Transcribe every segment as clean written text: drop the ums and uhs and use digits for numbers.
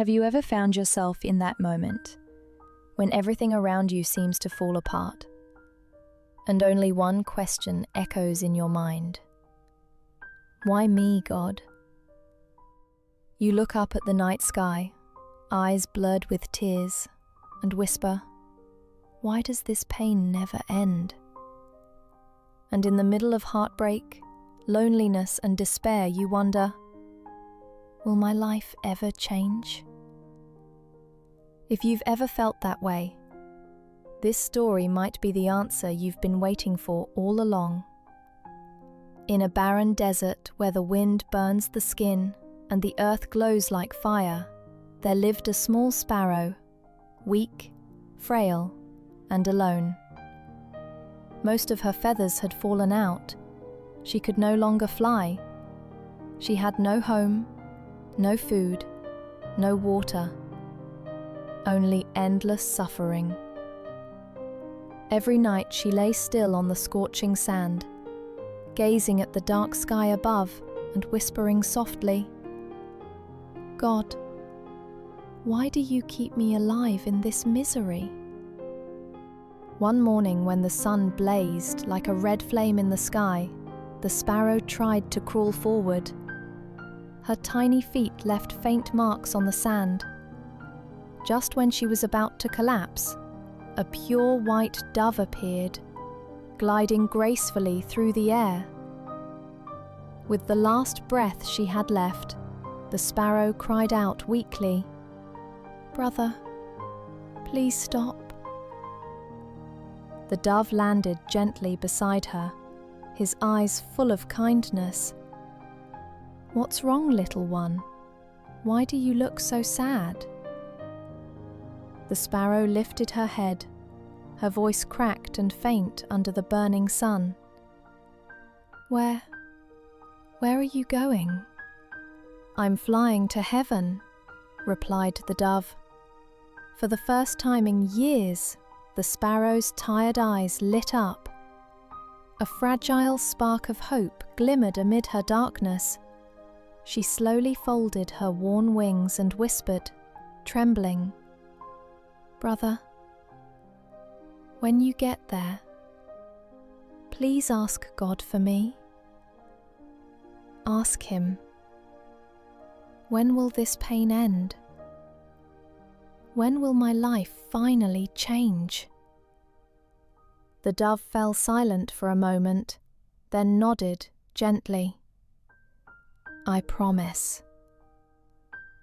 Have you ever found yourself in that moment, when everything around you seems to fall apart, and only one question echoes in your mind? Why me, God? You look up at the night sky, eyes blurred with tears, and whisper, why does this pain never end? And in the middle of heartbreak, loneliness and despair, you wonder, will my life ever change? If you've ever felt that way, this story might be the answer you've been waiting for all along. In a barren desert where the wind burns the skin and the earth glows like fire, there lived a small sparrow, weak, frail, and alone. Most of her feathers had fallen out. She could no longer fly. She had no home, no food, no water, only endless suffering. Every night she lay still on the scorching sand, gazing at the dark sky above and whispering softly, God, why do you keep me alive in this misery? One morning when the sun blazed like a red flame in the sky, the sparrow tried to crawl forward. Her tiny feet left faint marks on the sand. Just when she was about to collapse, a pure white dove appeared, gliding gracefully through the air. With the last breath she had left, the sparrow cried out weakly, Brother, please stop. The dove landed gently beside her, his eyes full of kindness. What's wrong, little one? Why do you look so sad? The sparrow lifted her head, her voice cracked and faint under the burning sun. Where are you going? I'm flying to heaven, replied the dove. For the first time in years, the sparrow's tired eyes lit up. A fragile spark of hope glimmered amid her darkness. She slowly folded her worn wings and whispered, trembling, Brother, when you get there, please ask God for me. Ask Him, when will this pain end? When will my life finally change? The dove fell silent for a moment, then nodded gently. I promise.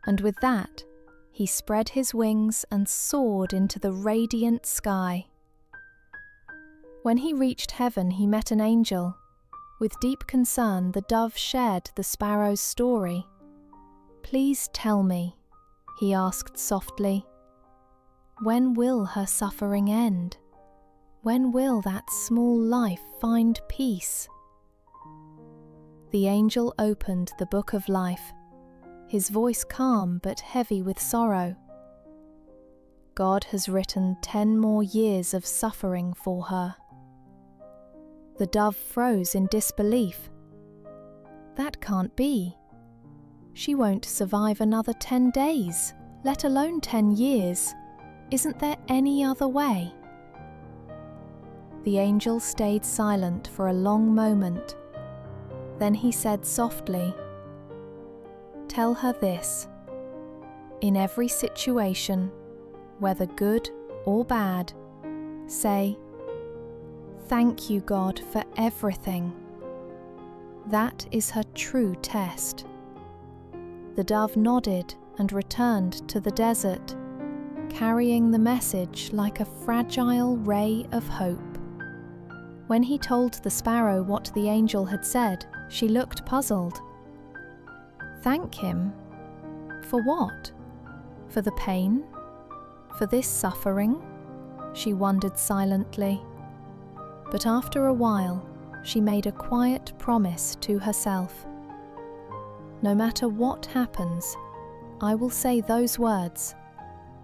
And with that, he spread his wings and soared into the radiant sky. When he reached heaven, he met an angel. With deep concern, the dove shared the sparrow's story. Please tell me, he asked softly, when will her suffering end? When will that small life find peace? The angel opened the book of life, his voice calm but heavy with sorrow. God has written 10 more years of suffering for her. The dove froze in disbelief. That can't be. She won't survive another 10 days, let alone 10 years. Isn't there any other way? The angel stayed silent for a long moment. Then he said softly, Tell her this. In every situation, whether good or bad, say, Thank you, God, for everything. That is her true test. The dove nodded and returned to the desert, carrying the message like a fragile ray of hope. When he told the sparrow what the angel had said, she looked puzzled. Thank him? For what? For the pain? For this suffering? She wondered silently. But after a while, she made a quiet promise to herself. No matter what happens, I will say those words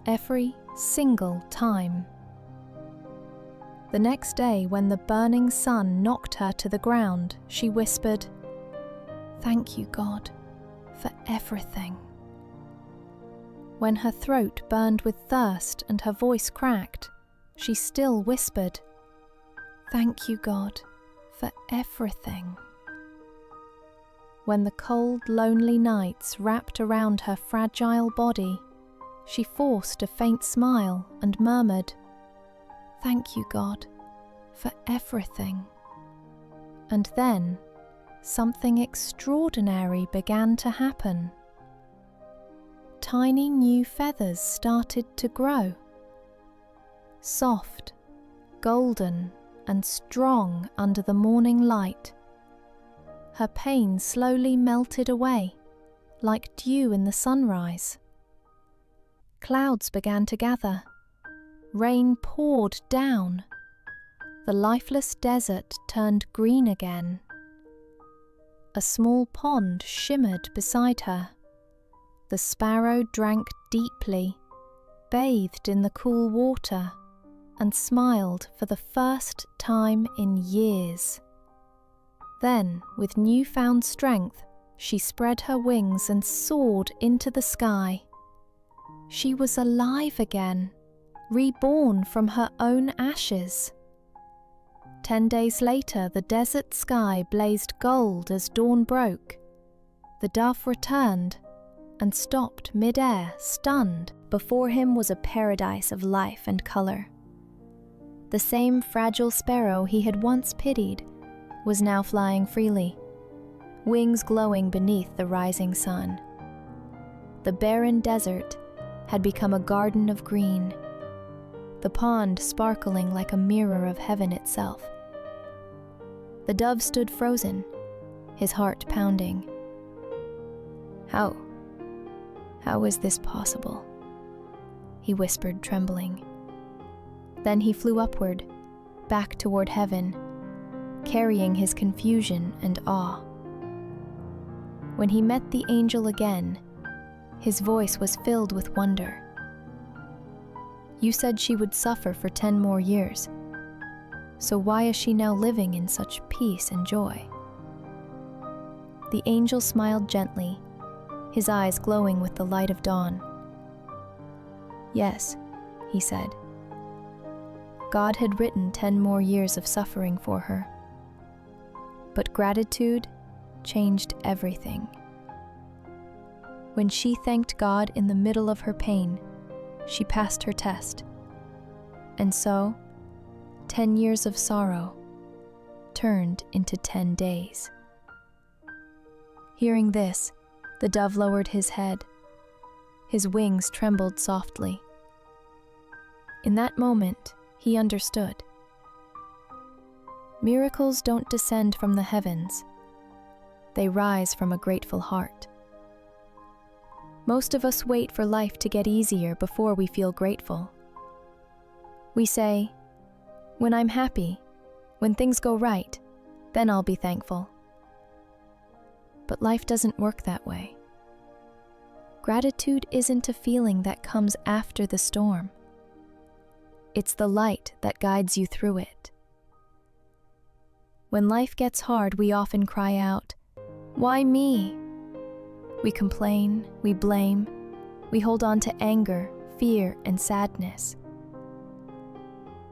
every single time. The next day, when the burning sun knocked her to the ground, she whispered, Thank you, God, for everything. When her throat burned with thirst and her voice cracked, she still whispered, "Thank you, God, for everything." When the cold, lonely nights wrapped around her fragile body, she forced a faint smile and murmured, "Thank you, God, for everything." And then, something extraordinary began to happen. Tiny new feathers started to grow. Soft, golden, and strong under the morning light. Her pain slowly melted away, like dew in the sunrise. Clouds began to gather. Rain poured down. The lifeless desert turned green again. A small pond shimmered beside her. The sparrow drank deeply, bathed in the cool water, and smiled for the first time in years. Then, with newfound strength, she spread her wings and soared into the sky. She was alive again, reborn from her own ashes. 10 days later, the desert sky blazed gold as dawn broke. The dove returned and stopped mid-air, stunned. Before him was a paradise of life and color. The same fragile sparrow he had once pitied was now flying freely, wings glowing beneath the rising sun. The barren desert had become a garden of green, the pond sparkling like a mirror of heaven itself. The dove stood frozen, his heart pounding. How is this possible?" he whispered, trembling. Then he flew upward, back toward heaven, carrying his confusion and awe. When he met the angel again, his voice was filled with wonder. "You said she would suffer for 10 more years. So why is she now living in such peace and joy?" The angel smiled gently, his eyes glowing with the light of dawn. "Yes," he said. God had written 10 more years of suffering for her. But gratitude changed everything. When she thanked God in the middle of her pain, she passed her test. And so, 10 years of sorrow turned into 10 days. Hearing this, the dove lowered his head. His wings trembled softly. In that moment, he understood. Miracles don't descend from the heavens. They rise from a grateful heart. Most of us wait for life to get easier before we feel grateful. We say, "When I'm happy, when things go right, then I'll be thankful." But life doesn't work that way. Gratitude isn't a feeling that comes after the storm. It's the light that guides you through it. When life gets hard, we often cry out, "Why me?" We complain, we blame, we hold on to anger, fear, and sadness.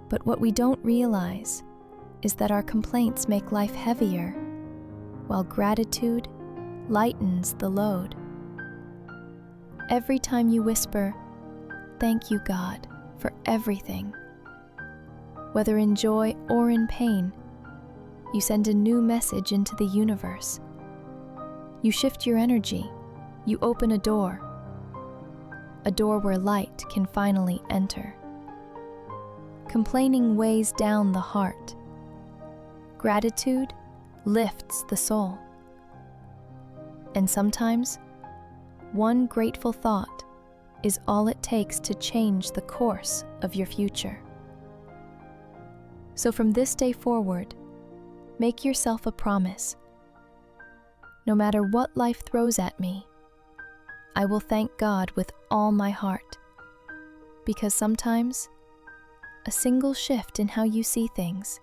But what we don't realize is that our complaints make life heavier, while gratitude lightens the load. Every time you whisper, "Thank you, God, for everything," whether in joy or in pain, you send a new message into the universe. You shift your energy, you open a door where light can finally enter. Complaining weighs down the heart. Gratitude lifts the soul. And sometimes, one grateful thought is all it takes to change the course of your future. So from this day forward, make yourself a promise. No matter what life throws at me, I will thank God with all my heart. Because sometimes, a single shift in how you see things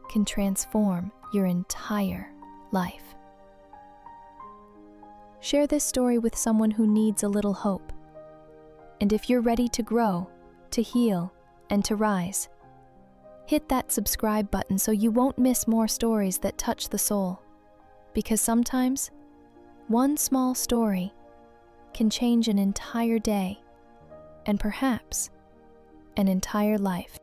can transform your entire life. Share this story with someone who needs a little hope. And if you're ready to grow, to heal, and to rise, hit that subscribe button so you won't miss more stories that touch the soul. Because sometimes, one small story can change an entire day, and perhaps an entire life.